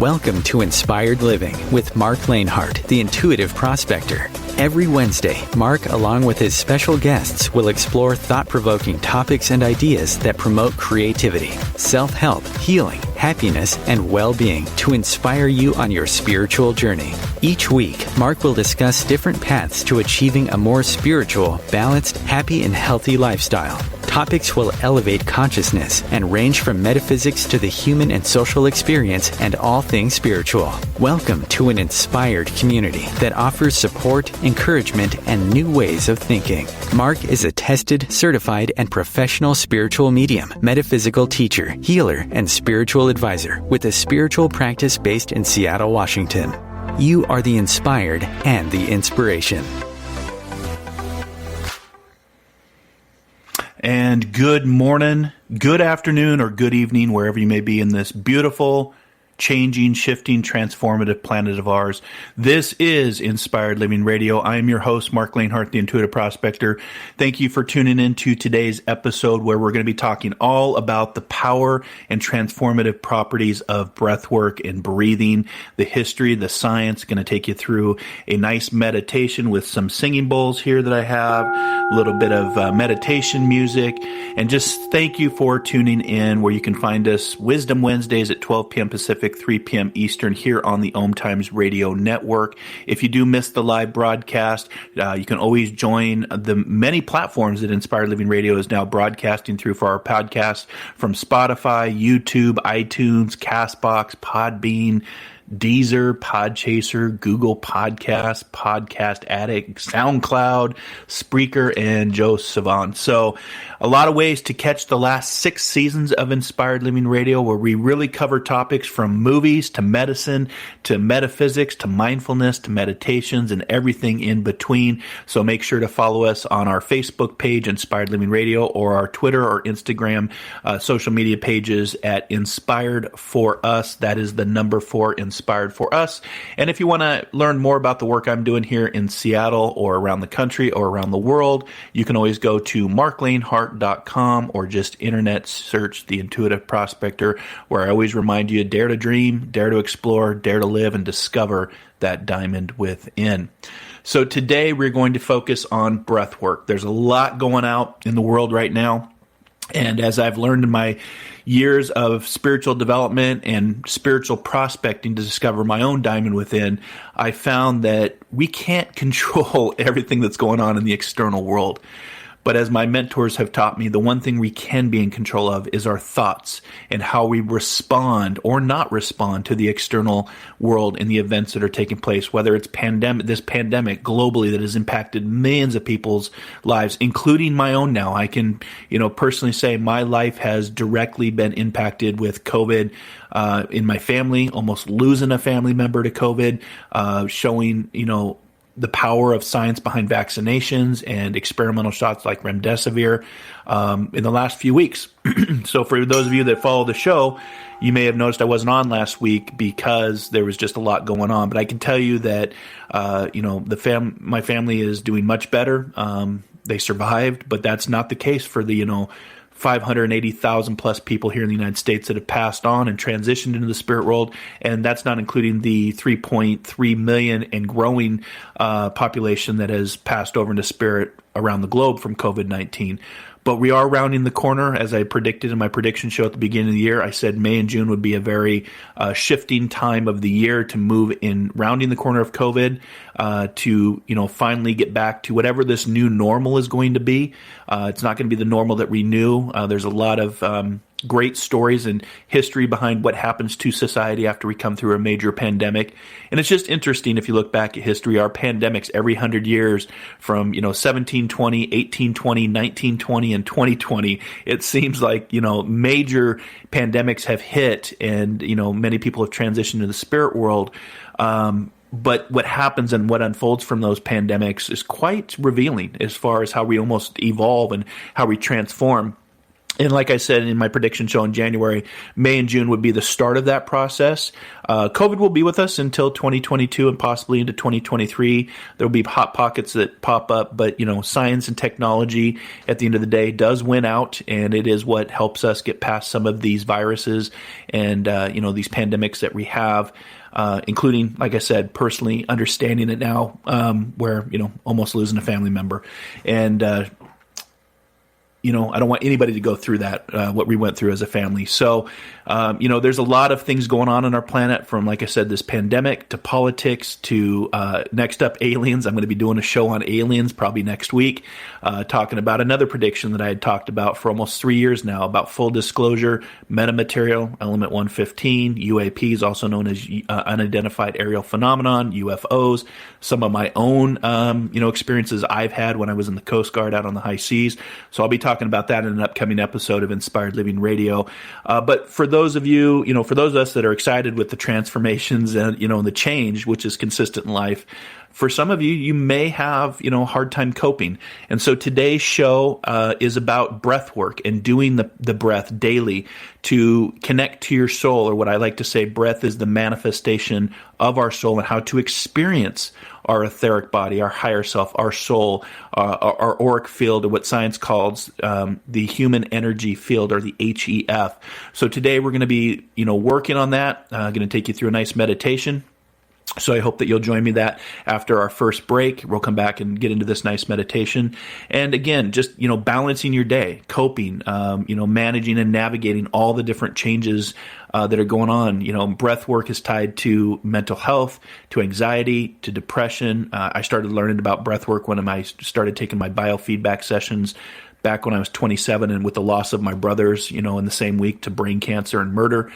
Welcome to Inspired Living with Marc Lainhart, the Intuitive Prospector. Every Wednesday, Marc, along with his special guests, will explore thought-provoking topics and ideas that promote creativity, self-help, healing, happiness, and well-being to inspire you on your spiritual journey. Each week, Marc will discuss different paths to achieving a more spiritual, balanced, happy, and healthy lifestyle. Topics will elevate consciousness and range from metaphysics to the human and social experience and all things spiritual. Welcome to an inspired community that offers support, encouragement, and new ways of thinking. Marc is a tested, certified, and professional spiritual medium, metaphysical teacher, healer, and spiritual advisor with a spiritual practice based in Seattle, Washington. You are the inspired and the inspiration. And good morning, good afternoon, or good evening, wherever you may be in this beautiful, changing, shifting, transformative planet of ours. This is Inspired Living Radio. I am your host, Marc Lainhart, the Intuitive Prospector. Thank you for tuning in to today's episode where we're going to be talking all about the power and transformative properties of breath work and breathing, the history, the science. Going to take you through a nice meditation with some singing bowls here that I have, a little bit of meditation music, and just thank you for tuning in where you can find us Wisdom Wednesdays at 12 p.m. Pacific, 3 p.m. Eastern here on the OMTimes radio network. If you do miss the live broadcast, you can always join the many platforms that Inspired Living Radio is now broadcasting through for our podcast from Spotify, YouTube, iTunes, CastBox, Podbean, Deezer, Podchaser, Google Podcasts, Podcast Addict, SoundCloud, Spreaker, and Joe Savant. So a lot of ways to catch the last 6 seasons of Inspired Living Radio, where we really cover topics from movies to medicine to metaphysics to mindfulness to meditations and everything in between. So make sure to follow us on our Facebook page, Inspired Living Radio, or our Twitter or Instagram social media pages at Inspired for Us. That is the number 4, Inspired for Us. And if you want to learn more about the work I'm doing here in Seattle or around the country or around the world, you can always go to marclainhart.com or just internet search the Intuitive Prospector, where I always remind you, dare to dream, dare to explore, dare to live, and discover that diamond within. So today we're going to focus on breath work. There's a lot going out in the world right now. And as I've learned in my years of spiritual development and spiritual prospecting to discover my own diamond within, I found that we can't control everything that's going on in the external world. But as my mentors have taught me, the one thing we can be in control of is our thoughts and how we respond or not respond to the external world and the events that are taking place, whether it's this pandemic globally that has impacted millions of people's lives, including my own now. I can, personally say my life has directly been impacted with COVID in my family, almost losing a family member to COVID, showing, the power of science behind vaccinations and experimental shots like remdesivir in the last few weeks. So for those of you that follow the show, you may have noticed I wasn't on last week because there was just a lot going on. But I can tell you that, my family is doing much better. They survived, but that's not the case for the, 580,000 plus people here in the United States that have passed on and transitioned into the spirit world. And that's not including the 3.3 million and growing population that has passed over into spirit around the globe from COVID-19. But we are rounding the corner. As I predicted in my prediction show at the beginning of the year, I said May and June would be a very shifting time of the year to move in rounding the corner of COVID to, finally get back to whatever this new normal is going to be. It's not going to be the normal that we knew. There's a lot of great stories and history behind what happens to society after we come through a major pandemic. And it's just interesting if you look back at history, our pandemics every 100 years from, 1720, 1820, 1920, and 2020, it seems like, major pandemics have hit and, many people have transitioned to the spirit world. But what happens and what unfolds from those pandemics is quite revealing as far as how we almost evolve and how we transform. And like I said in my prediction show in January, May and June would be the start of that process. COVID will be with us until 2022 and possibly into 2023. There will be hot pockets that pop up, but science and technology at the end of the day does win out, and it is what helps us get past some of these viruses and these pandemics that we have. Including, like I said, personally understanding it now, where almost losing a family member, and I don't want anybody to go through that, what we went through as a family. So, there's a lot of things going on our planet, from, like I said, this pandemic to politics to next up, aliens. I'm going to be doing a show on aliens probably next week, talking about another prediction that I had talked about for almost 3 years now about full disclosure, metamaterial, element 115, UAPs, also known as unidentified aerial phenomenon, UFOs, some of my own, experiences I've had when I was in the Coast Guard out on the high seas. So I'll be talking about that in an upcoming episode of Inspired Living Radio. But for those of you, for those of us that are excited with the transformations and, and the change, which is consistent in life, for some of you, you may have, a hard time coping. And so today's show is about breath work and doing the breath daily to connect to your soul, or what I like to say, breath is the manifestation of our soul, and how to experience our etheric body, our higher self, our soul, our auric field, or what science calls the human energy field, or the HEF. So today we're going to be, working on that. I'm going to take you through a nice meditation. So I hope that you'll join me that after our first break. We'll come back and get into this nice meditation. And again, just, balancing your day, coping, managing and navigating all the different changes that are going on. Breath work is tied to mental health, to anxiety, to depression. I started learning about breath work when I started taking my biofeedback sessions back when I was 27, and with the loss of my brothers, in the same week, to brain cancer and murder.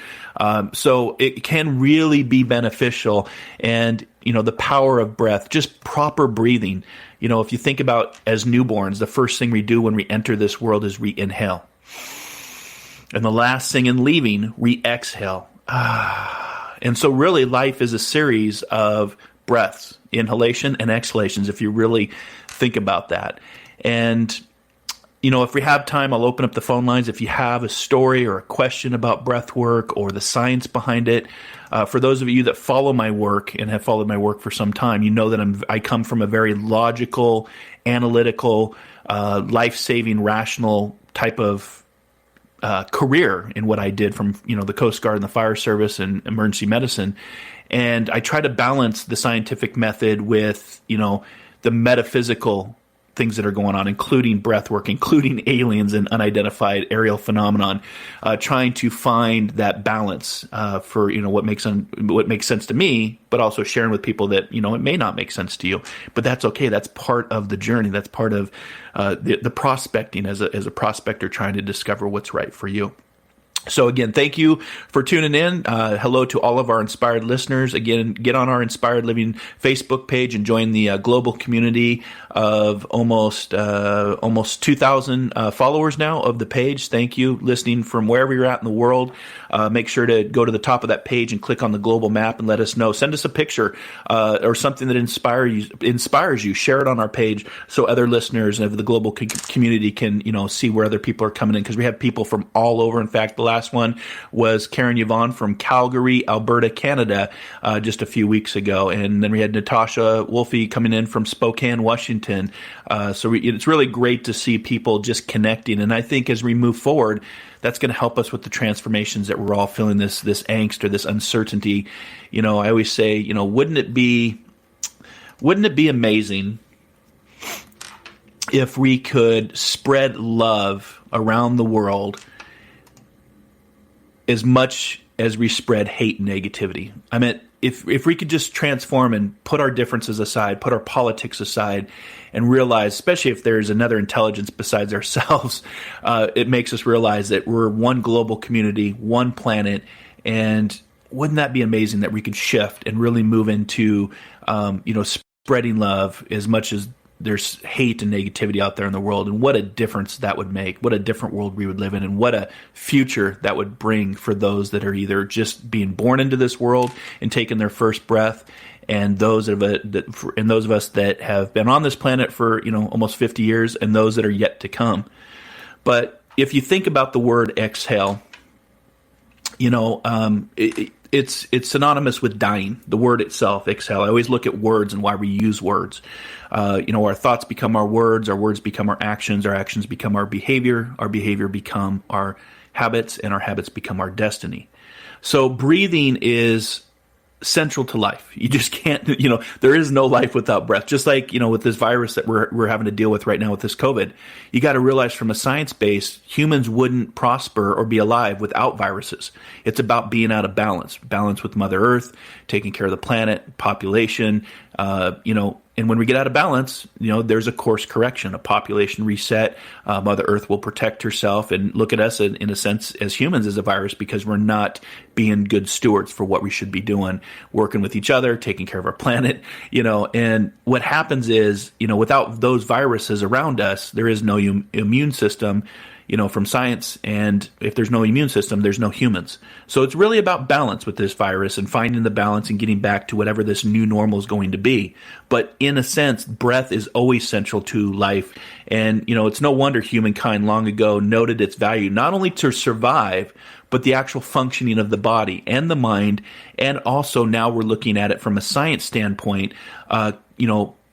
So it can really be beneficial. And, the power of breath, just proper breathing. If you think about as newborns, the first thing we do when we enter this world is we inhale. And the last thing in leaving, we exhale. And so really life is a series of breaths, inhalation and exhalations, if you really think about that. And if we have time, I'll open up the phone lines. If you have a story or a question about breath work or the science behind it, for those of you that follow my work and have followed my work for some time, you know that I come from a very logical, analytical, life-saving, rational type of career in what I did, from the Coast Guard and the fire service and emergency medicine. And I try to balance the scientific method with the metaphysical things that are going on, including breath work, including aliens and unidentified aerial phenomenon, trying to find that balance for what makes sense to me, but also sharing with people that it may not make sense to you. But that's okay. That's part of the journey. That's part of the prospecting as a prospector, trying to discover what's right for you. So again, thank you for tuning in. Hello to all of our inspired listeners. Again, get on our Inspired Living Facebook page and join the global community of almost 2,000 followers now of the page. Thank you, listening from wherever you're at in the world. Make sure to go to the top of that page and click on the global map and let us know. Send us a picture or something that inspires you. Share it on our page so other listeners of the global community can see where other people are coming in, because we have people from all over. In fact, the last one was Karen Yvonne from Calgary, Alberta, Canada, just a few weeks ago. And then we had Natasha Wolfe coming in from Spokane, Washington. It's really great to see people just connecting. And I think as we move forward, that's going to help us with the transformations that we're all feeling, this angst or this uncertainty. I always say, wouldn't it be amazing if we could spread love around the world as much as we spread hate and negativity? I mean, if we could just transform and put our differences aside, put our politics aside, and realize, especially if there's another intelligence besides ourselves, it makes us realize that we're one global community, one planet. And wouldn't that be amazing that we could shift and really move into, spreading love as much as there's hate and negativity out there in the world, and what a difference that would make, what a different world we would live in, and what a future that would bring for those that are either just being born into this world and taking their first breath, and those of us that have been on this planet for almost 50 years, and those that are yet to come. But if you think about the word exhale, it's synonymous with dying. The word itself, exhale. I always look at words and why we use words. Our thoughts become our words become our actions become our behavior become our habits, and our habits become our destiny. So breathing is central to life. You just can't, there is no life without breath. Just like, with this virus that we're having to deal with right now with this COVID, you got to realize from a science base, humans wouldn't prosper or be alive without viruses. It's about being out of balance with Mother Earth, taking care of the planet, population, and when we get out of balance, there's a course correction, a population reset. Mother Earth will protect herself, and look at us in a sense as humans as a virus because we're not being good stewards for what we should be doing, working with each other, taking care of our planet, and what happens is, without those viruses around us, there is no immune system, from science. And if there's no immune system, there's no humans. So it's really about balance with this virus and finding the balance and getting back to whatever this new normal is going to be. But in a sense, breath is always central to life. And, it's no wonder humankind long ago noted its value, not only to survive, but the actual functioning of the body and the mind. And also now we're looking at it from a science standpoint,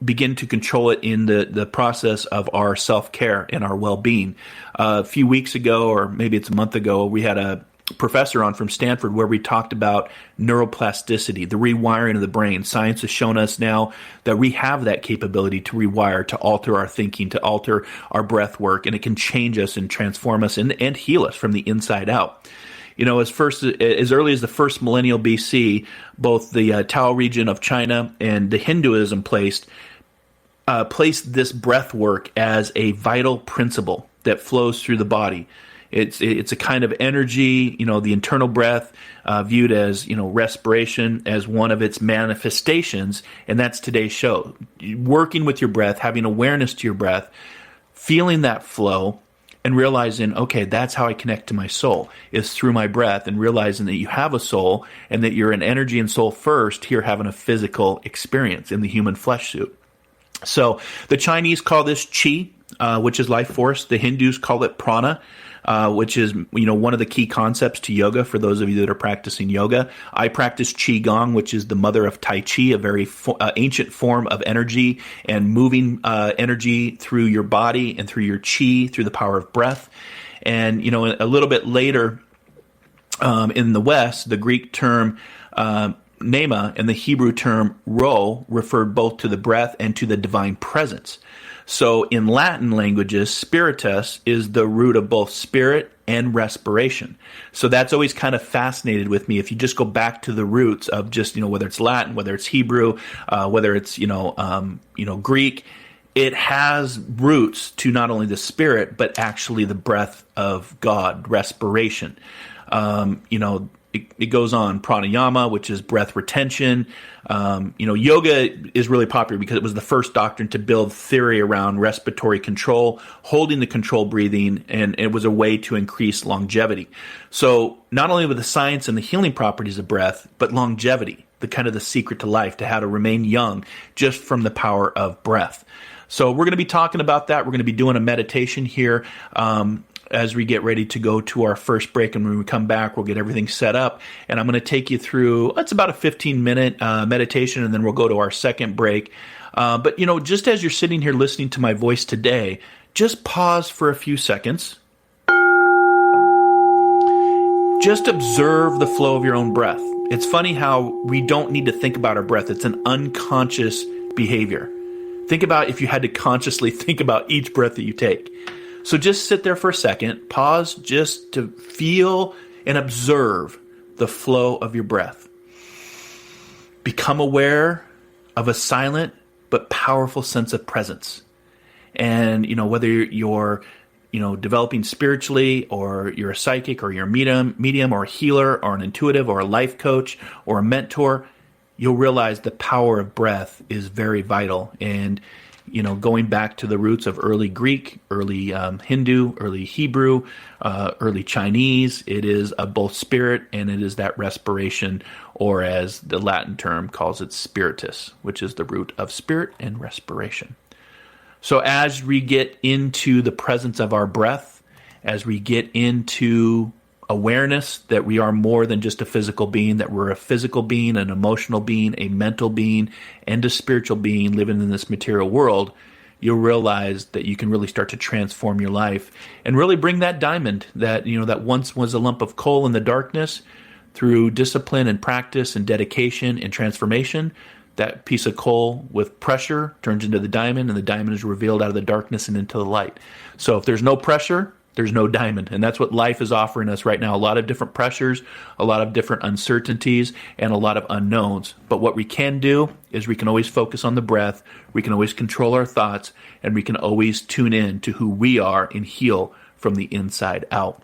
begin to control it in the process of our self-care and our well-being. A few weeks ago, or maybe it's a month ago, we had a professor on from Stanford where we talked about neuroplasticity, the rewiring of the brain. Science has shown us now that we have that capability to rewire, to alter our thinking, to alter our breath work, and it can change us and transform us and heal us from the inside out. As early as the first millennial BC, both the Tao region of China and the Hinduism placed this breath work as a vital principle that flows through the body. It's a kind of energy, the internal breath viewed as, respiration as one of its manifestations, and that's today's show. Working with your breath, having awareness to your breath, feeling that flow, and realizing, okay, that's how I connect to my soul, is through my breath, and realizing that you have a soul and that you're an energy and soul first, here having a physical experience in the human flesh suit. So the Chinese call this qi, which is life force. The Hindus call it prana, which is, one of the key concepts to yoga for those of you that are practicing yoga. I practice qigong, which is the mother of tai chi, a very ancient form of energy and moving energy through your body and through your qi, through the power of breath. And, a little bit later in the West, the Greek term nema and the Hebrew term ro referred both to the breath and to the divine presence. So in Latin languages, spiritus is the root of both spirit and respiration. So that's always kind of fascinated with me. If you just go back to the roots of just, whether it's Latin, whether it's Hebrew, whether it's, Greek, it has roots to not only the spirit, but actually the breath of God, respiration. It goes on, pranayama, which is breath retention. Yoga is really popular because it was the first doctrine to build theory around respiratory control, holding the controlled breathing, and it was a way to increase longevity. So not only with the science and the healing properties of breath, but longevity, the secret to life, to how to remain young just from the power of breath. So we're going to be talking about that. We're going to be doing a meditation here as we get ready to go to our first break. And when we come back, we'll get everything set up. And I'm going to take you through, it's about a 15-minute meditation, and then we'll go to our second break. But, just as you're sitting here listening to my voice today, just pause for a few seconds. Just observe the flow of your own breath. It's funny how we don't need to think about our breath. It's an unconscious behavior. Think about if you had to consciously think about each breath that you take. So just sit there for a second, pause just to feel and observe the flow of your breath. Become aware of a silent but powerful sense of presence. And, whether you're, developing spiritually, or you're a psychic, or you're a medium or a healer or an intuitive or a life coach or a mentor, you'll realize the power of breath is very vital. And going back to the roots of early Greek, early Hindu, early Hebrew, early Chinese, it is both spirit and it is that respiration, or as the Latin term calls it, spiritus, which is the root of spirit and respiration. So as we get into the presence of our breath, as we get into awareness that we are more than just a physical being, that we're a physical being, an emotional being, a mental being, and a spiritual being living in this material world, you'll realize that you can really start to transform your life and really bring that diamond that, that once was a lump of coal in the darkness, through discipline and practice and dedication and transformation. That piece of coal with pressure turns into the diamond, and the diamond is revealed out of the darkness and into the light. So if there's no pressure, there's no diamond. And that's what life is offering us right now. A lot of different pressures, a lot of different uncertainties, and a lot of unknowns. But what we can do is we can always focus on the breath, we can always control our thoughts, and we can always tune in to who we are and heal from the inside out.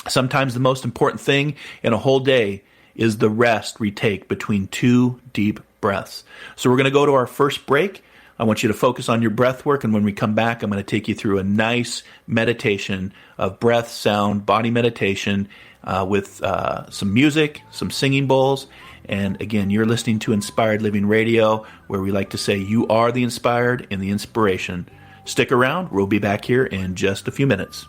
Sometimes the most important thing in a whole day is the rest we take between two deep breaths. So we're going to go to our first break. I want you to focus on your breath work, and when we come back, I'm going to take you through a nice meditation of breath, sound, body meditation with some music, some singing bowls. And again, you're listening to Inspired Living Radio, where we like to say you are the inspired and the inspiration. Stick around. We'll be back here in just a few minutes.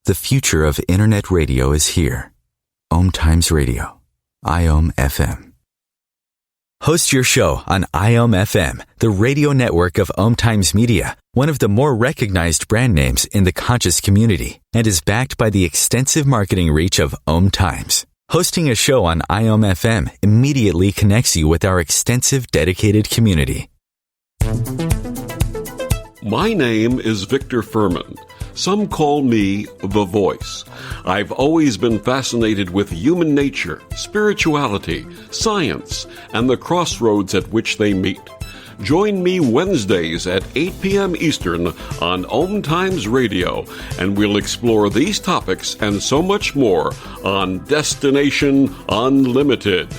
The future of Internet radio is here. OMTimes Radio. IOM FM. Host your show on IOM FM, the radio network of OMTimes Media, one of the more recognized brand names in the conscious community, and is backed by the extensive marketing reach of OMTimes. Hosting a show on IOM FM immediately connects you with our extensive dedicated community. My name is Victor Furman. Some call me The Voice. I've always been fascinated with human nature, spirituality, science, and the crossroads at which they meet. Join me Wednesdays at 8 p.m. Eastern on OMTimes Radio, and we'll explore these topics and so much more on Destination Unlimited.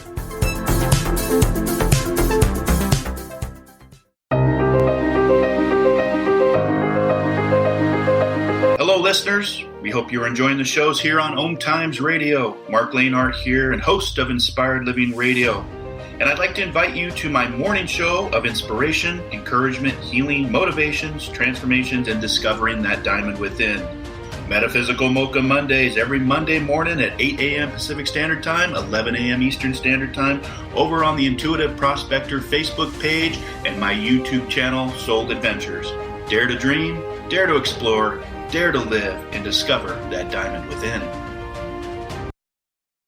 Hello, listeners. We hope you're enjoying the shows here on OMTimes Radio. Marc Lainhart here, and host of Inspired Living Radio. And I'd like to invite you to my morning show of inspiration, encouragement, healing, motivations, transformations, and discovering that diamond within. Metaphysical Mocha Mondays, every Monday morning at 8 a.m. Pacific Standard Time, 11 a.m. Eastern Standard Time, over on the Intuitive Prospector Facebook page and my YouTube channel, Soul Adventures. Dare to dream, dare to explore, dare to live, and discover that diamond within.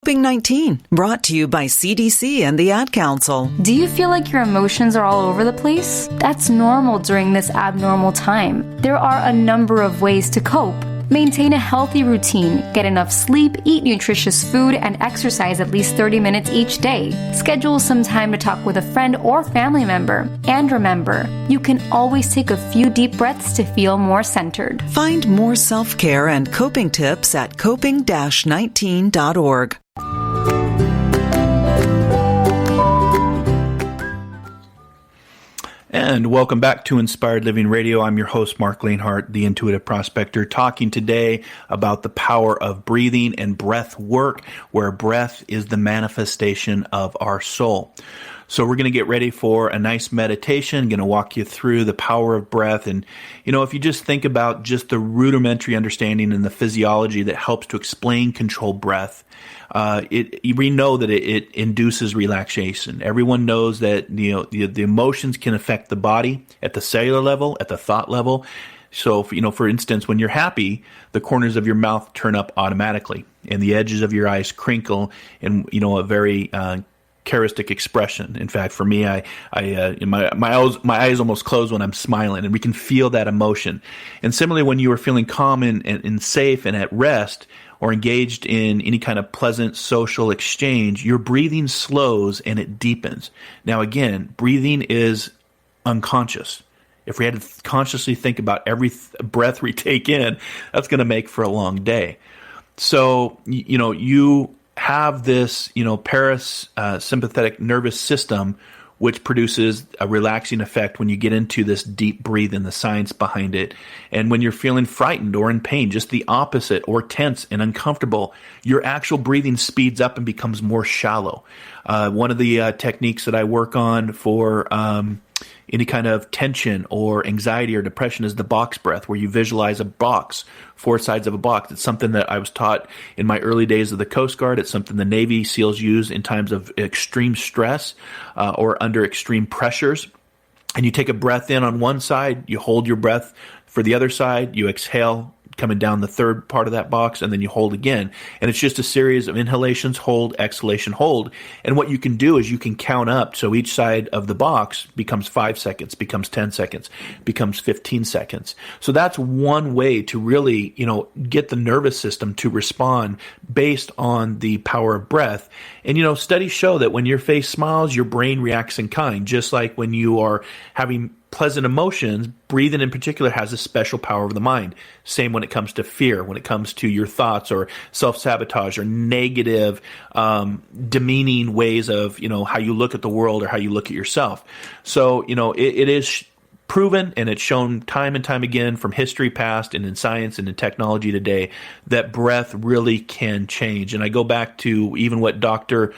COVID-19, brought to you by CDC and the Ad Council. Do you feel like your emotions are all over the place? That's normal during this abnormal time. There are a number of ways to cope. Maintain a healthy routine, get enough sleep, eat nutritious food, and exercise at least 30 minutes each day. Schedule some time to talk with a friend or family member. And remember, you can always take a few deep breaths to feel more centered. Find more self-care and coping tips at coping-19.org. And welcome back to Inspired Living Radio. I'm your host, Marc Lainhart, the Intuitive Prospector, talking today about the power of breathing and breath work, where breath is the manifestation of our soul. So we're going to get ready for a nice meditation. Going to walk you through the power of breath. And, if you just think about just the rudimentary understanding and the physiology that helps to explain controlled breath, we know that it induces relaxation. Everyone knows that the emotions can affect the body at the cellular level, at the thought level. So, for instance, when you're happy, the corners of your mouth turn up automatically, and the edges of your eyes crinkle in a very characteristic expression. In fact, for me, my eyes almost close when I'm smiling, and we can feel that emotion. And similarly, when you are feeling calm and safe and at rest, or engaged in any kind of pleasant social exchange, your breathing slows and it deepens. Now again, breathing is unconscious. If we had to consciously think about every breath we take in, that's going to make for a long day. So, you have this, parasympathetic nervous system, which produces a relaxing effect when you get into this deep breathe and the science behind it. And when you're feeling frightened or in pain, just the opposite, or tense and uncomfortable, your actual breathing speeds up and becomes more shallow. One of the techniques that I work on for any kind of tension or anxiety or depression is the box breath, where you visualize a box, 4 sides of a box. It's something that I was taught in my early days of the Coast Guard. It's something the Navy SEALs use in times of extreme stress or under extreme pressures. And you take a breath in on one side, you hold your breath for the other side, you exhale coming down the third part of that box, and then you hold again. And it's just a series of inhalations, hold, exhalation, hold. And what you can do is you can count up. So each side of the box becomes 5 seconds, becomes 10 seconds, becomes 15 seconds. So that's one way to really, get the nervous system to respond based on the power of breath. And, studies show that when your face smiles, your brain reacts in kind, just like when you are having pleasant emotions. Breathing in particular has a special power over the mind. Same when it comes to fear, when it comes to your thoughts or self-sabotage or negative, demeaning ways of, how you look at the world or how you look at yourself. So, it is proven, and it's shown time and time again from history past and in science and in technology today, that breath really can change. And I go back to even what Dr.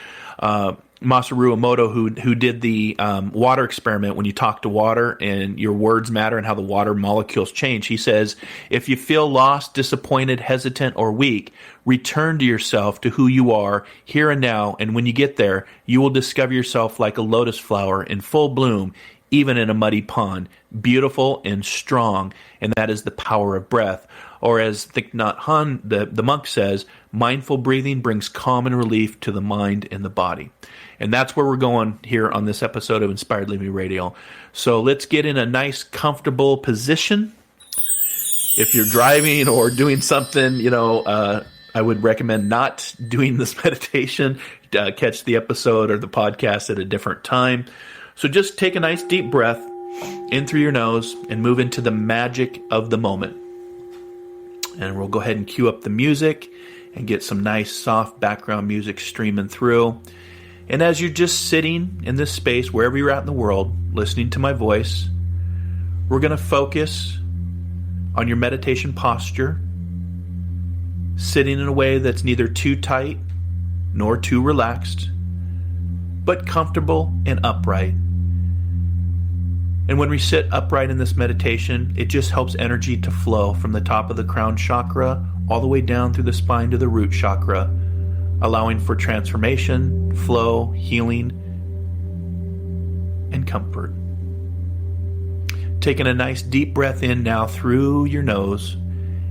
Masaru Emoto, who did the water experiment, when you talk to water and your words matter and how the water molecules change. He says, if you feel lost, disappointed, hesitant, or weak, return to yourself, to who you are, here and now, and when you get there, you will discover yourself like a lotus flower in full bloom, even in a muddy pond, beautiful and strong, and that is the power of breath. Or as Thich Nhat Hanh, the monk, says, mindful breathing brings calm and relief to the mind and the body. And that's where we're going here on this episode of Inspired Living Radio. So let's get in a nice, comfortable position. If you're driving or doing something, I would recommend not doing this meditation. Catch the episode or the podcast at a different time. So just take a nice deep breath in through your nose and move into the magic of the moment. And we'll go ahead and cue up the music and get some nice soft background music streaming through. And as you're just sitting in this space, wherever you're at in the world, listening to my voice, we're going to focus on your meditation posture, sitting in a way that's neither too tight nor too relaxed, but comfortable and upright. And when we sit upright in this meditation, it just helps energy to flow from the top of the crown chakra all the way down through the spine to the root chakra, allowing for transformation, flow, healing, and comfort. Taking a nice deep breath in now through your nose,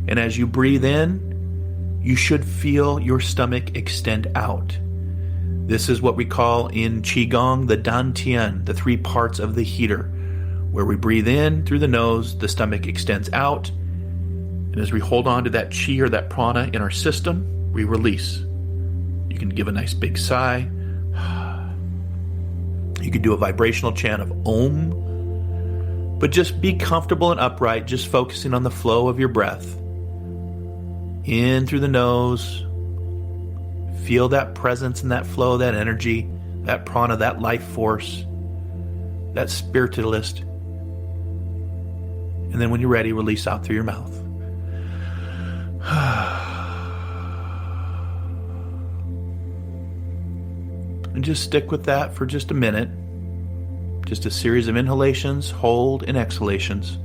and as you breathe in, you should feel your stomach extend out. This is what we call in Qigong the Dantian, the 3 parts of the heater, where we breathe in through the nose, the stomach extends out, and as we hold on to that qi or that prana in our system, we release. You can give a nice big sigh. You can do a vibrational chant of Om, but just be comfortable and upright, just focusing on the flow of your breath. In through the nose, feel that presence and that flow, that energy, that prana, that life force, that spiritualist. And then when you're ready, release out through your mouth. And just stick with that for just a minute. Just a series of inhalations, hold, and exhalations.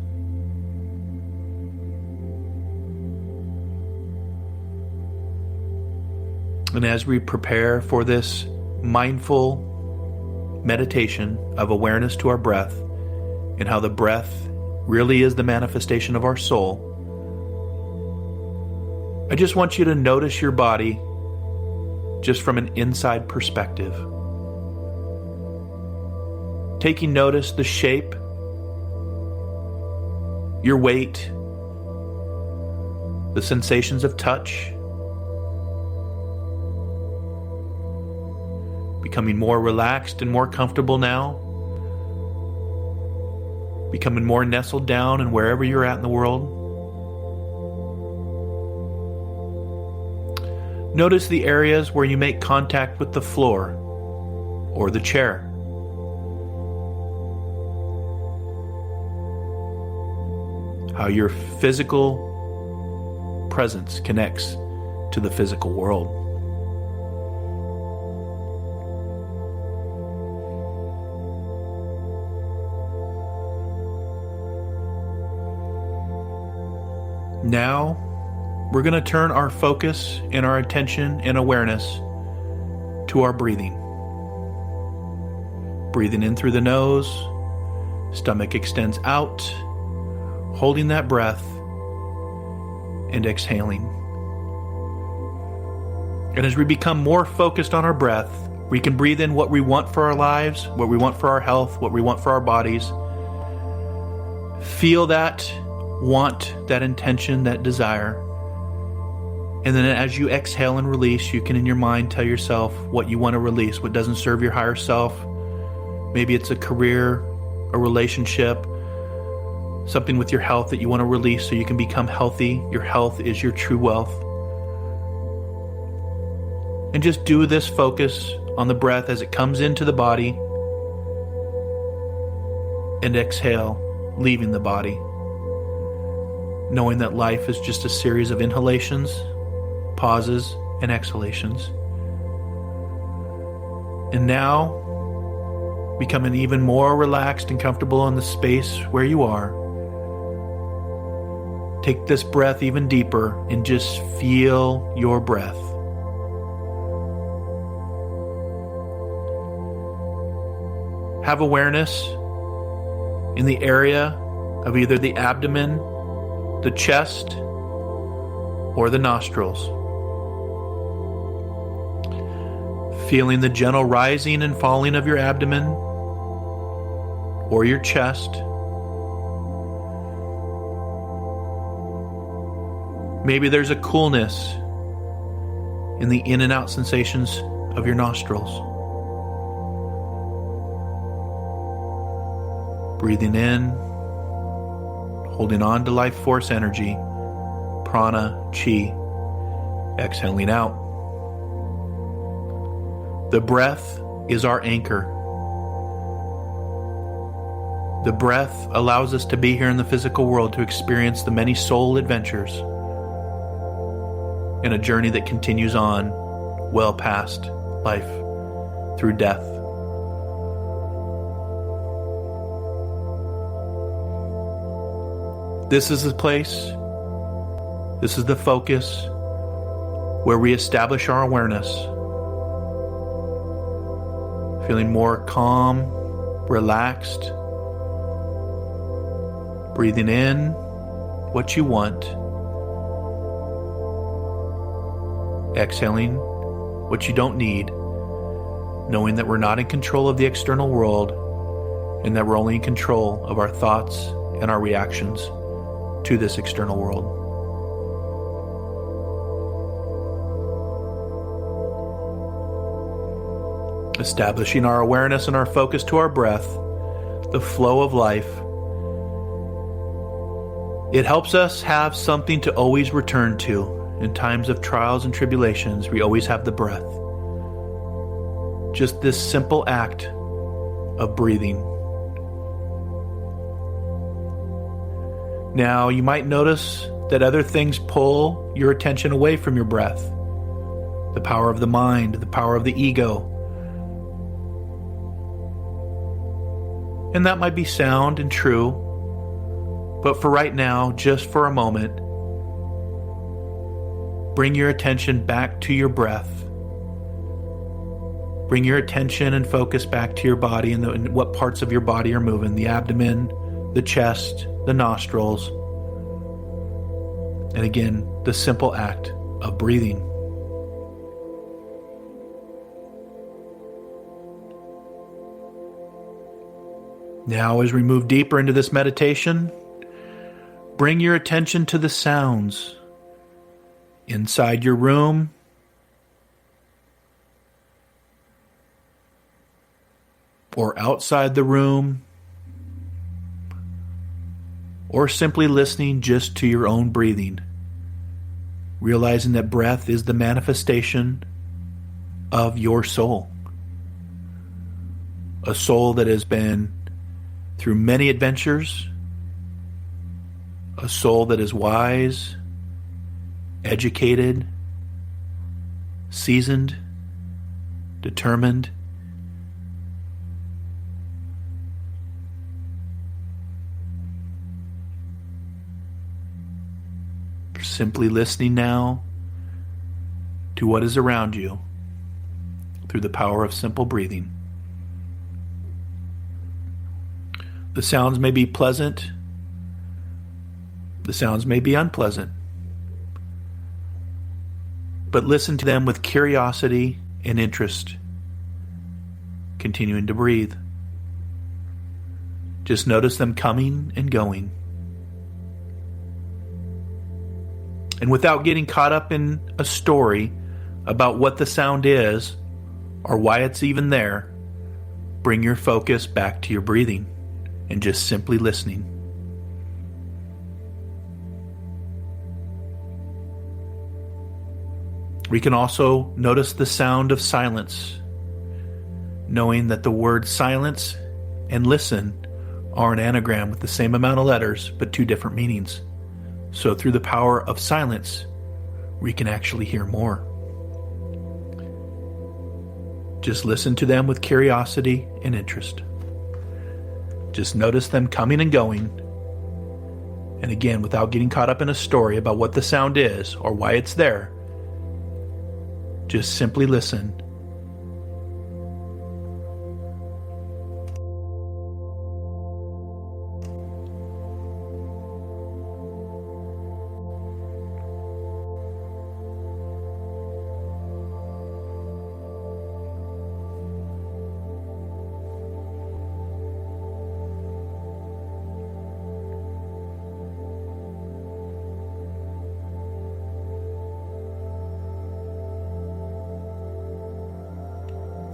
And as we prepare for this mindful meditation of awareness to our breath and how the breath really is the manifestation of our soul, I just want you to notice your body just from an inside perspective. Taking notice the shape, your weight, the sensations of touch, becoming more relaxed and more comfortable now, becoming more nestled down and wherever you're at in the world. Notice the areas where you make contact with the floor or the chair. How your physical presence connects to the physical world. Now, we're going to turn our focus and our attention and awareness to our breathing. Breathing in through the nose, stomach extends out, holding that breath, and exhaling. And as we become more focused on our breath, we can breathe in what we want for our lives, what we want for our health, what we want for our bodies. Feel that want, that intention, that desire. And then as you exhale and release, you can in your mind tell yourself what you want to release, what doesn't serve your higher self. Maybe it's a career, a relationship, something with your health that you want to release so you can become healthy. Your health is your true wealth. And just do this focus on the breath as it comes into the body and exhale, leaving the body. Knowing that life is just a series of inhalations, pauses, and exhalations. And now, becoming even more relaxed and comfortable in the space where you are. Take this breath even deeper and just feel your breath. Have awareness in the area of either the abdomen, the chest, or the nostrils. Feeling the gentle rising and falling of your abdomen or your chest. Maybe there's a coolness in the in and out sensations of your nostrils. Breathing in, holding on to life force energy, prana, chi, exhaling out. The breath is our anchor. The breath allows us to be here in the physical world to experience the many soul adventures in a journey that continues on well past life through death. This is the place, this is the focus where we establish our awareness. Feeling more calm, relaxed, breathing in what you want, exhaling what you don't need, knowing that we're not in control of the external world and that we're only in control of our thoughts and our reactions to this external world. Establishing our awareness and our focus to our breath, the flow of life. It helps us have something to always return to. In times of trials and tribulations, we always have the breath. Just this simple act of breathing. Now, you might notice that other things pull your attention away from your breath. The power of the mind, the power of the ego. And that might be sound and true, but for right now, just for a moment, bring your attention back to your breath. Bring your attention and focus back to your body and what parts of your body are moving. The abdomen, the chest, the nostrils. And again, the simple act of breathing. Now, as we move deeper into this meditation, bring your attention to the sounds inside your room, or outside the room, or simply listening just to your own breathing, realizing that breath is the manifestation of your soul. A soul that has been through many adventures, a soul that is wise, educated, seasoned, determined. simply listening now to what is around you through the power of simple breathing. The sounds may be pleasant. The sounds may be unpleasant. But listen to them with curiosity and interest, continuing to breathe. Just notice them coming and going. And without getting caught up in a story about what the sound is or why it's even there, bring your focus back to your breathing and just simply listening. We can also notice the sound of silence, knowing that the words silence and listen are an anagram with the same amount of letters but two different meanings. So through the power of silence, we can actually hear more. Just listen to them with curiosity and interest. Just notice them coming and going. And again, without getting caught up in a story about what the sound is or why it's there, just simply listen.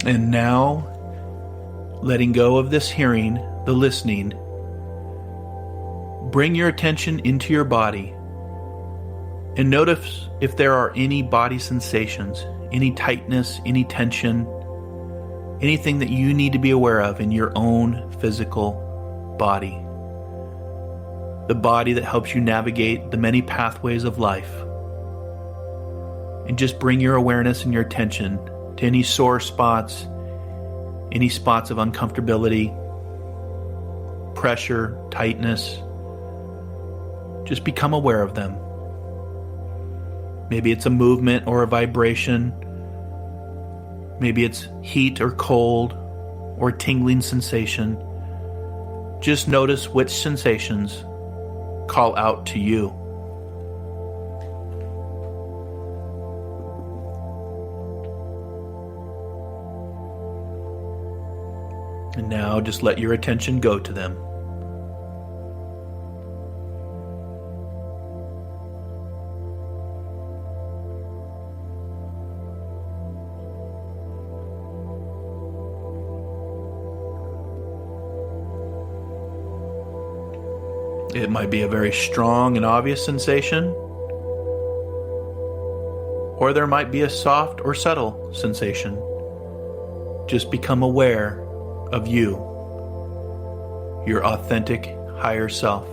And now, letting go of this hearing, the listening, bring your attention into your body and notice if there are any body sensations, any tightness, any tension, anything that you need to be aware of in your own physical body. The body that helps you navigate the many pathways of life. And just bring your awareness and your attention to any sore spots, any spots of uncomfortability, pressure, tightness. Just become aware of them. Maybe it's a movement or a vibration. Maybe it's heat or cold or tingling sensation. Just notice which sensations call out to you. And now just let your attention go to them. It might be a very strong and obvious sensation, or there might be a soft or subtle sensation. Just become aware of you, your authentic higher self,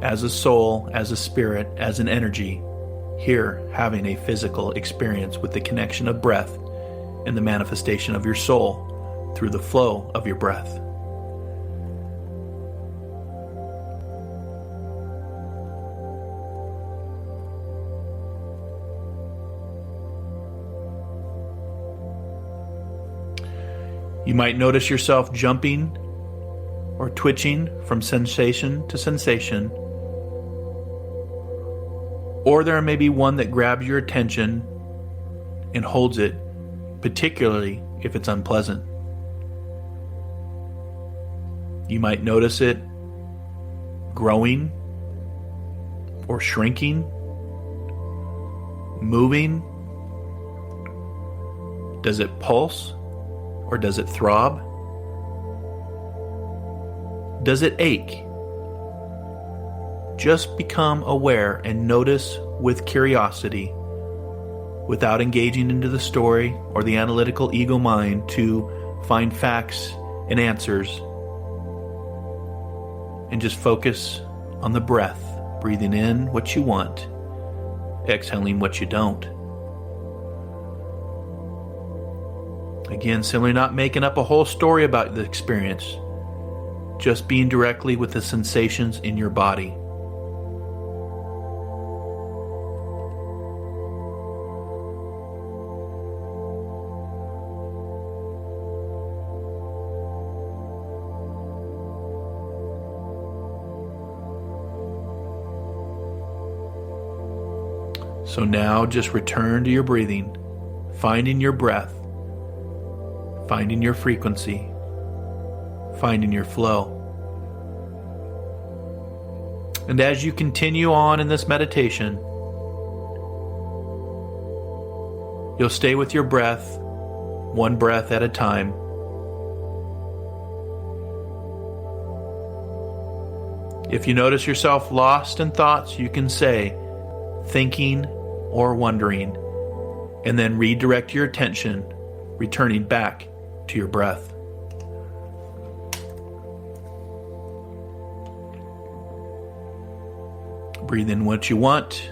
as a soul, as a spirit, as an energy, here having a physical experience with the connection of breath and the manifestation of your soul through the flow of your breath. You might notice yourself jumping or twitching from sensation to sensation. Or there may be one that grabs your attention and holds it, particularly if it's unpleasant. You might notice it growing or shrinking, moving. Does it pulse? Or does it throb? Does it ache? Just become aware and notice with curiosity, without engaging into the story or the analytical ego mind to find facts and answers. And just focus on the breath, breathing in what you want, exhaling what you don't. Again, simply not making up a whole story about the experience, just being directly with the sensations in your body. So now just return to your breathing, finding your breath, finding your frequency, finding your flow. And as you continue on in this meditation, you'll stay with your breath, one breath at a time. If you notice yourself lost in thoughts, you can say, thinking or wondering, and then redirect your attention, returning back to your breath. Breathe in what you want,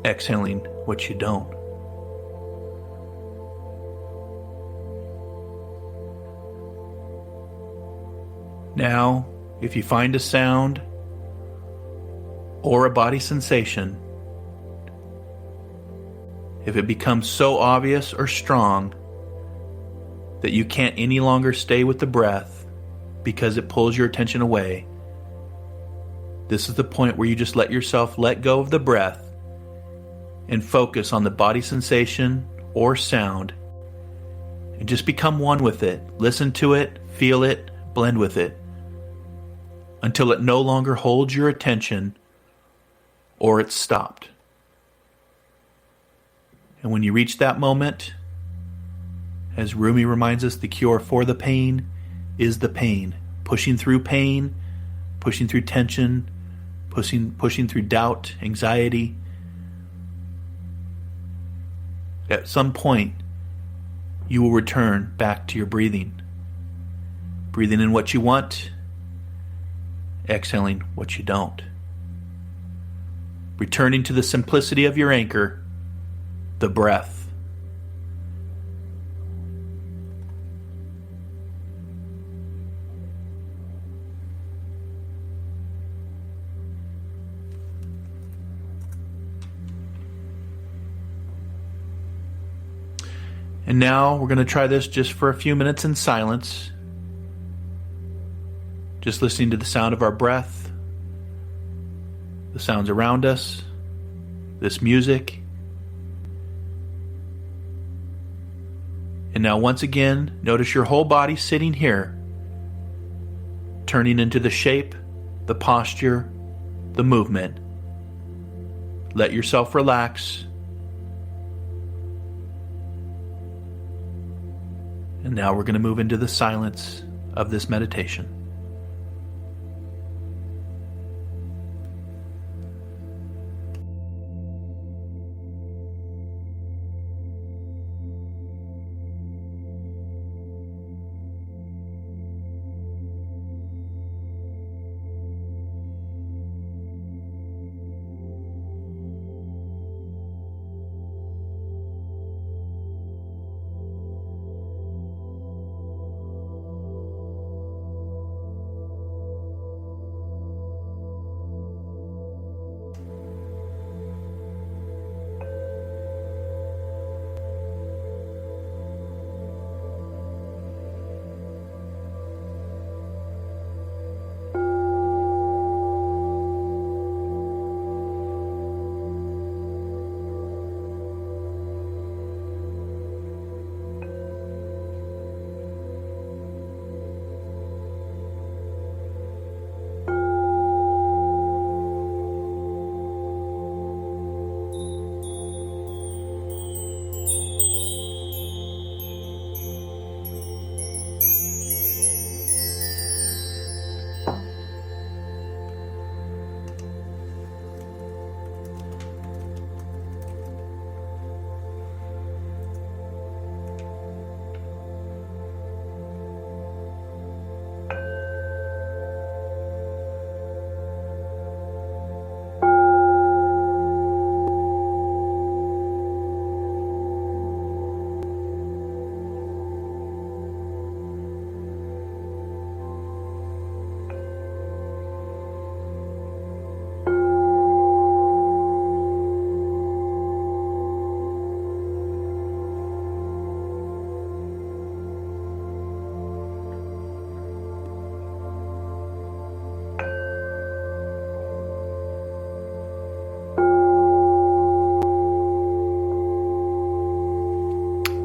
exhaling what you don't. Now, if you find a sound or a body sensation, if it becomes so obvious or strong that you can't any longer stay with the breath because it pulls your attention away, this is the point where you just let yourself let go of the breath and focus on the body sensation or sound and just become one with it. Listen to it, feel it, blend with it until it no longer holds your attention or it's stopped. And when you reach that moment, as Rumi reminds us, the cure for the pain is the pain. Pushing through pain, pushing through tension, pushing through doubt, anxiety. At some point, you will return back to your breathing. Breathing in what you want, exhaling what you don't. Returning to the simplicity of your anchor, the breath. And now we're going to try this just for a few minutes in silence. Just listening to the sound of our breath, the sounds around us, this music. And now once again, notice your whole body sitting here, turning into the shape, the posture, the movement. Let yourself relax. And now we're going to move into the silence of this meditation.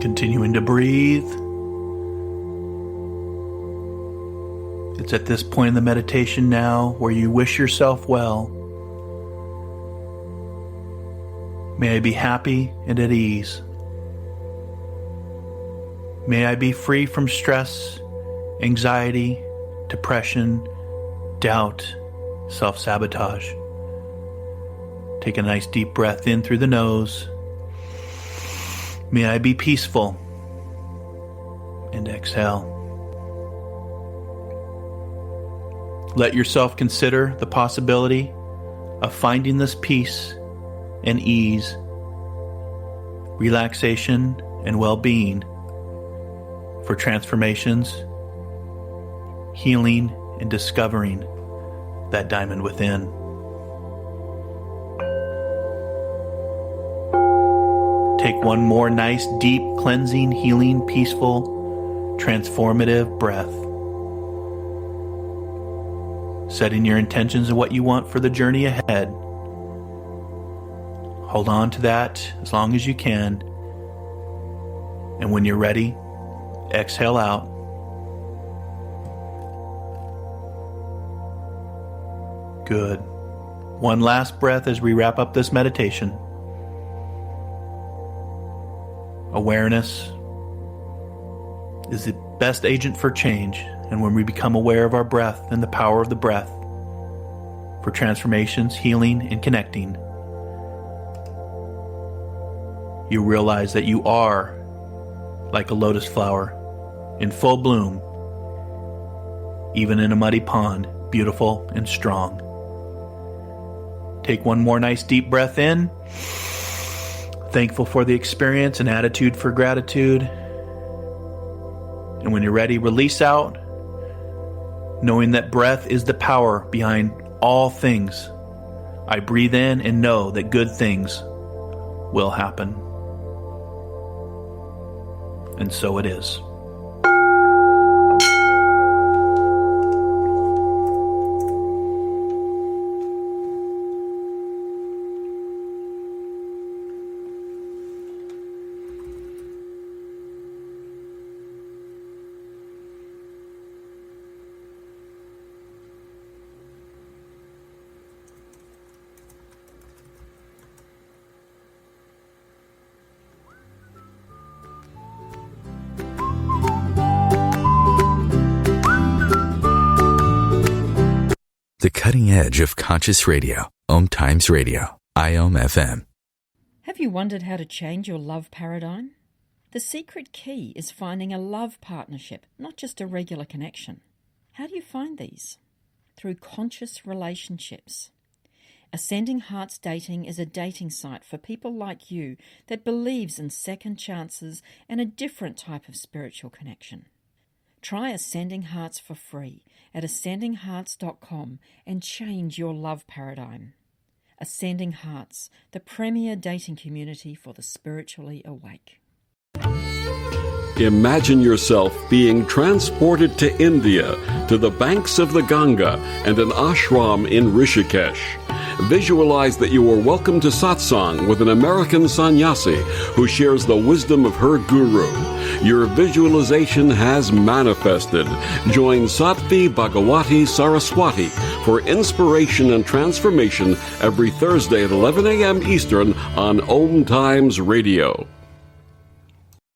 Continuing to breathe. It's at this point in the meditation now where you wish yourself well. May I be happy and at ease. May I be free from stress, anxiety, depression, doubt, self-sabotage. Take a nice deep breath in through the nose. May I be peaceful. And exhale. Let yourself consider the possibility of finding this peace and ease, relaxation and well-being for transformations, healing, and discovering that diamond within. Take one more nice, deep, cleansing, healing, peaceful, transformative breath. Setting your intentions and what you want for the journey ahead. Hold on to that as long as you can. And when you're ready, exhale out. Good. One last breath as we wrap up this meditation. Awareness is the best agent for change, and when we become aware of our breath and the power of the breath for transformations, healing, and connecting, you realize that you are like a lotus flower in full bloom, even in a muddy pond, beautiful and strong. Take one more nice deep breath in, thankful for the experience and attitude for gratitude. And when you're ready, release out, knowing that breath is the power behind all things. I breathe in and know that good things will happen. And so it is. The cutting edge of conscious radio. OMTimes Radio. IOM FM. Have you wondered how to change your love paradigm? The secret key is finding a love partnership, not just a regular connection. How do you find these? Through conscious relationships. Ascending Hearts Dating is a dating site for people like you that believes in second chances and a different type of spiritual connection. Try Ascending Hearts for free at ascendinghearts.com and change your love paradigm. Ascending Hearts, the premier dating community for the spiritually awake. Imagine yourself being transported to India, to the banks of the Ganga and an ashram in Rishikesh. Visualize that you are welcome to satsang with an American sannyasi who shares the wisdom of her guru. Your visualization has manifested. Join Sattvi Bhagawati Saraswati for inspiration and transformation every Thursday at 11 a.m. Eastern on OMTimes Radio.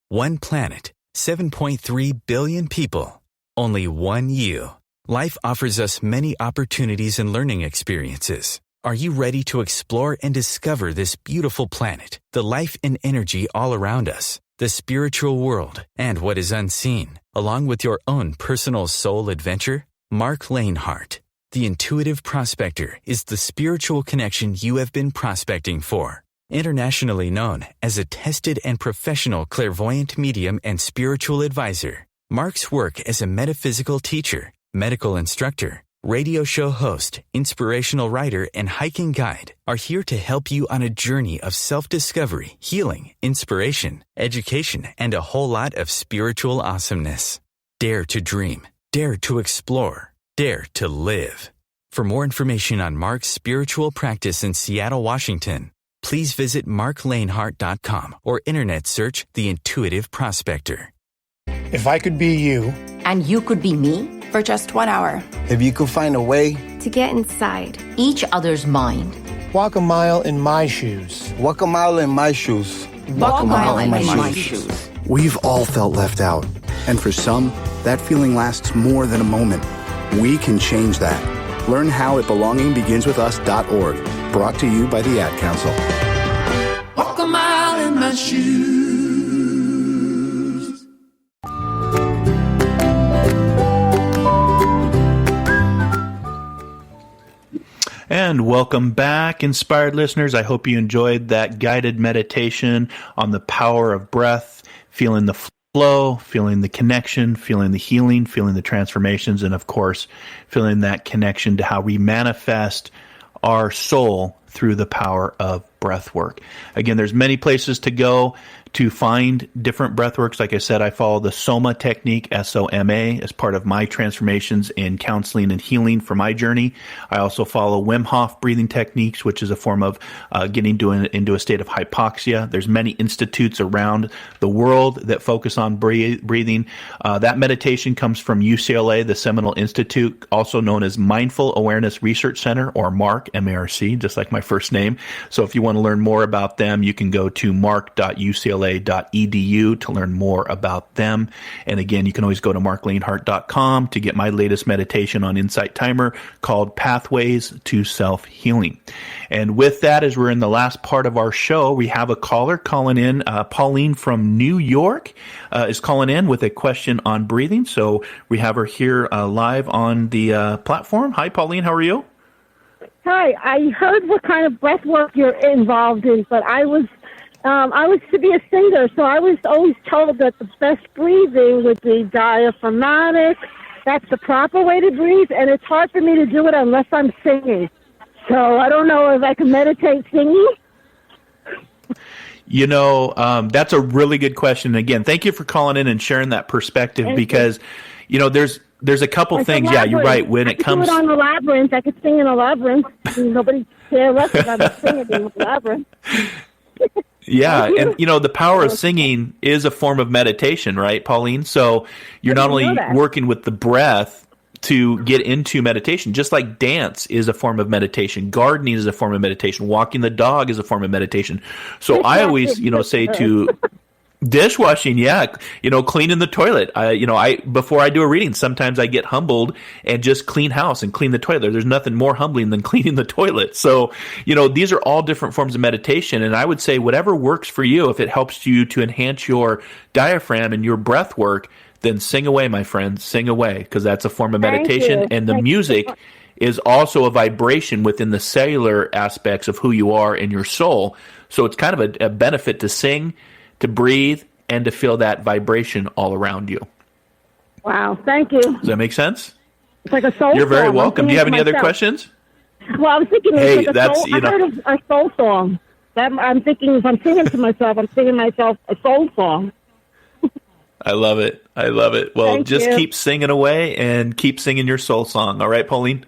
One planet, 7.3 billion people, only one you. Life offers us many opportunities and learning experiences. Are you ready to explore and discover this beautiful planet, the life and energy all around us, the spiritual world, and what is unseen, along with your own personal soul adventure? Marc Lainhart, the Intuitive Prospector, is the spiritual connection you have been prospecting for. Internationally known as a tested and professional clairvoyant medium and spiritual advisor, Marc's work as a metaphysical teacher, medical instructor, radio show host, inspirational writer, and hiking guide are here to help you on a journey of self-discovery, healing, inspiration, education, and a whole lot of spiritual awesomeness. Dare to dream. Dare to explore. Dare to live. For more information on Marc's spiritual practice in Seattle, Washington, please visit marclainhart.com or internet search The Intuitive Prospector. If I could be you. And you could be me? For just 1 hour. If you could find a way. To get inside each other's mind. Walk a mile in my shoes. Walk a mile in my shoes. Walk a mile in my shoes. We've all felt left out. And for some, that feeling lasts more than a moment. We can change that. Learn how at belongingbeginswithus.org. Brought to you by the Ad Council. Walk a mile in my shoes. And welcome back, inspired listeners. I hope you enjoyed that guided meditation on the power of breath, feeling the flow, feeling the connection, feeling the healing, feeling the transformations, and of course, feeling that connection to how we manifest our soul through the power of breath work. Again, there's many places to go to find different breath works. Like I said, I follow the SOMA technique, S-O-M-A, as part of my transformations in counseling and healing for my journey. I also follow Wim Hof breathing techniques, which is a form of getting into a state of hypoxia. There's many institutes around the world that focus on breathing. That meditation comes from UCLA, the Seminole Institute, also known as Mindful Awareness Research Center, or MARC, M-A-R-C, just like my first name. So if you want to learn more about them, you can go to marc.ucla.edu to learn more about them. And again, you can always go to marclainhart.com to get my latest meditation on Insight Timer called Pathways to Self-Healing. And with that, as we're in the last part of our show, we have a caller calling in. Pauline from New York is calling in with a question on breathing. So we have her here live on the platform. Hi, Pauline. How are you? Hi. I heard what kind of breath work you're involved in, but I was to be a singer, so I was always told that the best breathing would be diaphragmatic. That's the proper way to breathe, and it's hard for me to do it unless I'm singing. So I don't know if I can meditate singing. You know, that's a really good question. Again, thank you for calling in and sharing that perspective because, you know, there's a couple things. Yeah, you're right. When it comes to it on the labyrinth, I could sing in a labyrinth. Nobody cares less if I'm singing in the labyrinth. Yeah, and you know, the power of singing is a form of meditation, right, Pauline? So you're not only working with the breath to get into meditation, just like dance is a form of meditation, gardening is a form of meditation, walking the dog is a form of meditation. So I always, you know, say to dishwashing, yeah, you know, cleaning the toilet. Before I do a reading, sometimes I get humbled and just clean house and clean the toilet. There's nothing more humbling than cleaning the toilet. So, you know, these are all different forms of meditation. And I would say whatever works for you, if it helps you to enhance your diaphragm and your breath work, then sing away, my friend, sing away, because that's a form of meditation. And the music is also a vibration within the cellular aspects of who you are and your soul. So it's kind of a benefit to sing, to breathe, and to feel that vibration all around you. Wow, thank you. Does that make sense? It's like a soul song. You're very welcome. Do you have any other questions? Well, I was thinking it's like I heard of a soul song. I'm thinking if I'm singing to myself, I'm singing myself a soul song. I love it. I love it. Well, just keep singing away and keep singing your soul song. All right, Pauline?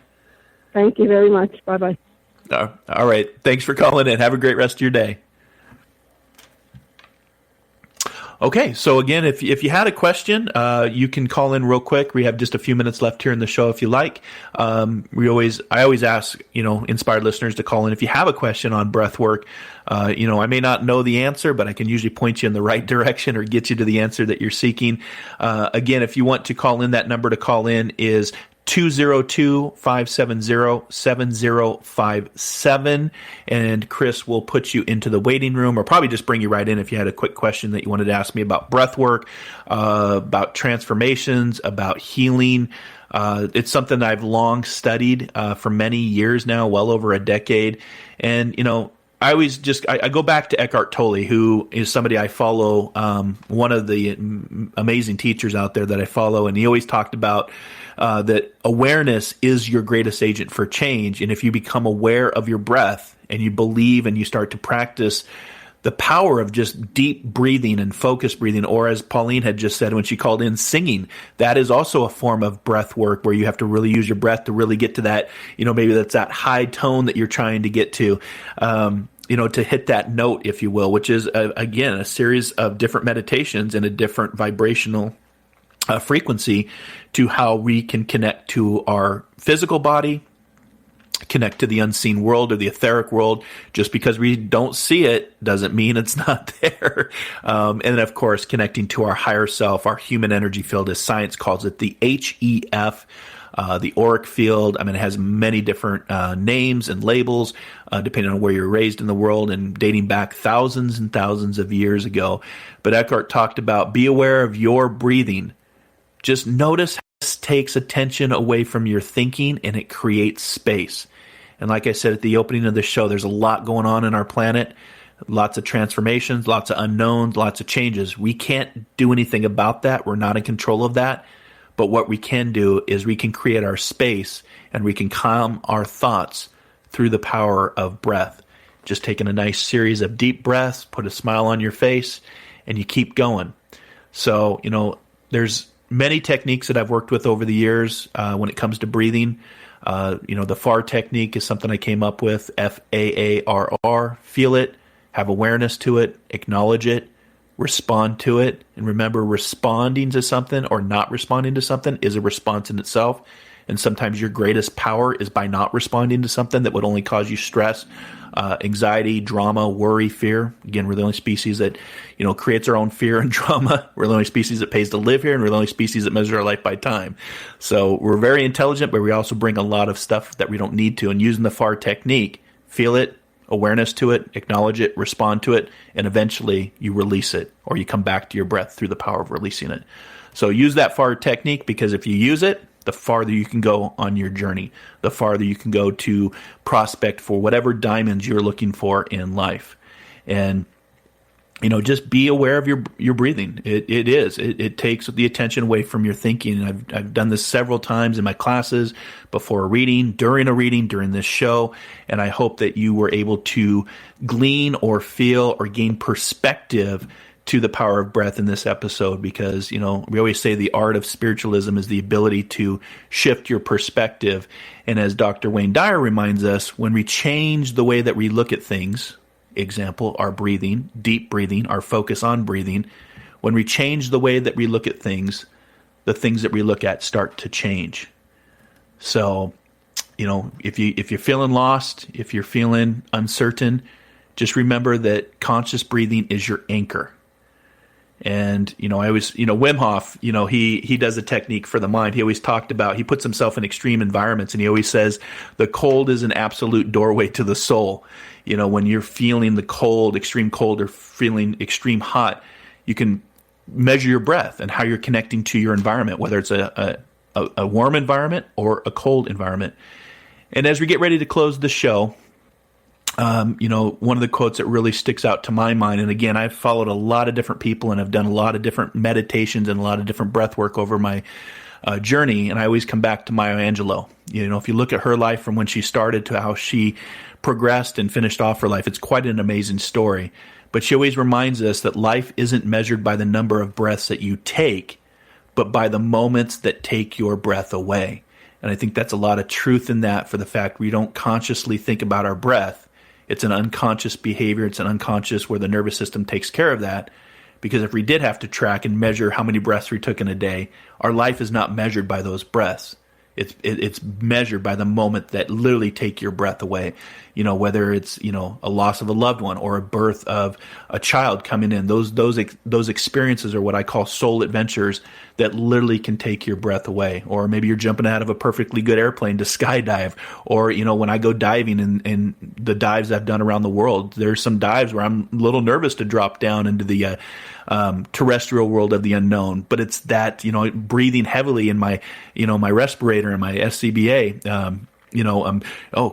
Thank you very much. Bye-bye. All right. Thanks for calling in. Have a great rest of your day. Okay, so again, if you had a question, you can call in real quick. We have just a few minutes left here in the show if you like. I always ask, you know, inspired listeners to call in if you have a question on breath work. You know, I may not know the answer, but I can usually point you in the right direction or get you to the answer that you're seeking. Again, if you want to call in, that number to call in is 202-570-7057, and Chris will put you into the waiting room, or probably just bring you right in if you had a quick question that you wanted to ask me about breath work, about transformations, about healing. It's something I've long studied for many years now, well over a decade. And, you know, I always I go back to Eckhart Tolle, who is somebody I follow, one of the amazing teachers out there that I follow, and he always talked about that awareness is your greatest agent for change. And if you become aware of your breath and you believe and you start to practice the power of just deep breathing and focused breathing, or as Pauline had just said when she called in, singing, that is also a form of breath work where you have to really use your breath to really get to that, you know, maybe that's that high tone that you're trying to get to. to hit that note, if you will, which is, again, a series of different meditations and a different vibrational frequency to how we can connect to our physical body, connect to the unseen world or the etheric world. Just because we don't see it doesn't mean it's not there. And then, of course, connecting to our higher self, our human energy field, as science calls it, the HEF, the auric field. I mean, it has many different names and labels depending on where you're raised in the world and dating back thousands and thousands of years ago. But Eckhart talked about be aware of your breathing. Just notice how this takes attention away from your thinking and it creates space. And like I said at the opening of the show, there's a lot going on in our planet, lots of transformations, lots of unknowns, lots of changes. We can't do anything about that. We're not in control of that. But what we can do is we can create our space and we can calm our thoughts through the power of breath. Just taking a nice series of deep breaths, put a smile on your face, and you keep going. So, there's many techniques that I've worked with over the years when it comes to breathing. The FAR technique is something I came up with, FAARR, feel it, have awareness to it, acknowledge it, respond to it. And remember, responding to something or not responding to something is a response in itself. And sometimes your greatest power is by not responding to something that would only cause you stress, anxiety, drama, worry, fear. Again, we're the only species that, creates our own fear and drama. We're the only species that pays to live here, and we're the only species that measures our life by time. So we're very intelligent, but we also bring a lot of stuff that we don't need to. And using the FAR technique, feel it, awareness to it, acknowledge it, respond to it, and eventually you release it, or you come back to your breath through the power of releasing it. So use that FAR technique, because if you use it, the farther you can go on your journey, the farther you can go to prospect for whatever diamonds you're looking for in life. And, just be aware of your breathing. It takes the attention away from your thinking. And I've done this several times in my classes, before a reading, during this show. And I hope that you were able to glean or feel or gain perspective to the power of breath in this episode, because, we always say the art of spiritualism is the ability to shift your perspective. And as Dr. Wayne Dyer reminds us, when we change the way that we look at things, example, our breathing, deep breathing, our focus on breathing, when we change the way that we look at things, the things that we look at start to change. So, if you're feeling lost, if you're feeling uncertain, just remember that conscious breathing is your anchor. And, I always, Wim Hof, he does a technique for the mind. He always talked about, he puts himself in extreme environments, and he always says the cold is an absolute doorway to the soul. When you're feeling the cold, extreme cold, or feeling extreme hot, you can measure your breath and how you're connecting to your environment, whether it's a warm environment or a cold environment. And as we get ready to close the show, one of the quotes that really sticks out to my mind, and again, I've followed a lot of different people and I've done a lot of different meditations and a lot of different breath work over my journey, and I always come back to Maya Angelou. If you look at her life from when she started to how she progressed and finished off her life, it's quite an amazing story. But she always reminds us that life isn't measured by the number of breaths that you take, but by the moments that take your breath away. And I think that's a lot of truth in that, for the fact we don't consciously think about our breath. It's an unconscious behavior. It's an unconscious where the nervous system takes care of that. Because if we did have to track and measure how many breaths we took in a day, our life is not measured by those breaths. It's measured by the moment that literally take your breath away. Whether it's, a loss of a loved one or a birth of a child coming in, those experiences are what I call soul adventures that literally can take your breath away. Or maybe you're jumping out of a perfectly good airplane to skydive. Or, when I go diving in the dives I've done around the world, there's some dives where I'm a little nervous to drop down into the terrestrial world of the unknown. But it's that, breathing heavily in my, my respirator and my SCBA,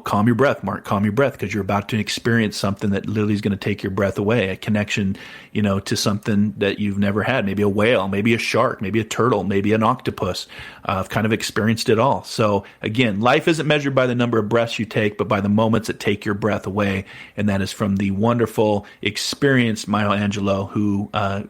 calm your breath, Mark, calm your breath, because you're about to experience something that literally is going to take your breath away, a connection, to something that you've never had, maybe a whale, maybe a shark, maybe a turtle, maybe an octopus. I've kind of experienced it all. So again, life isn't measured by the number of breaths you take, but by the moments that take your breath away. And that is from the wonderful, experienced Maya Angelou, who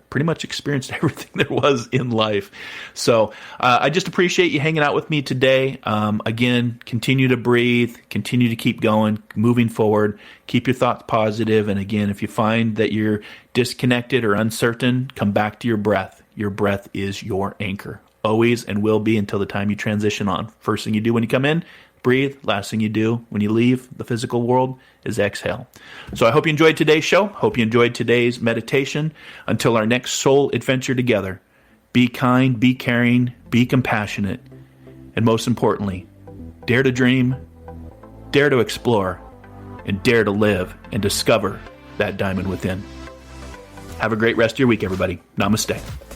pretty much experienced everything there was in life. So I just appreciate you hanging out with me today. Again, continue to to breathe, continue to keep going, moving forward, keep your thoughts positive. And again, if you find that you're disconnected or uncertain, come back to your breath. Your breath is your anchor, always and will be until the time you transition on. First thing you do when you come in, breathe. Last thing you do when you leave the physical world is exhale. So I hope you enjoyed today's show. Hope you enjoyed today's meditation. Until our next soul adventure together, be kind, be caring, be compassionate, and most importantly, dare to dream, dare to explore, and dare to live and discover that diamond within. Have a great rest of your week, everybody. Namaste.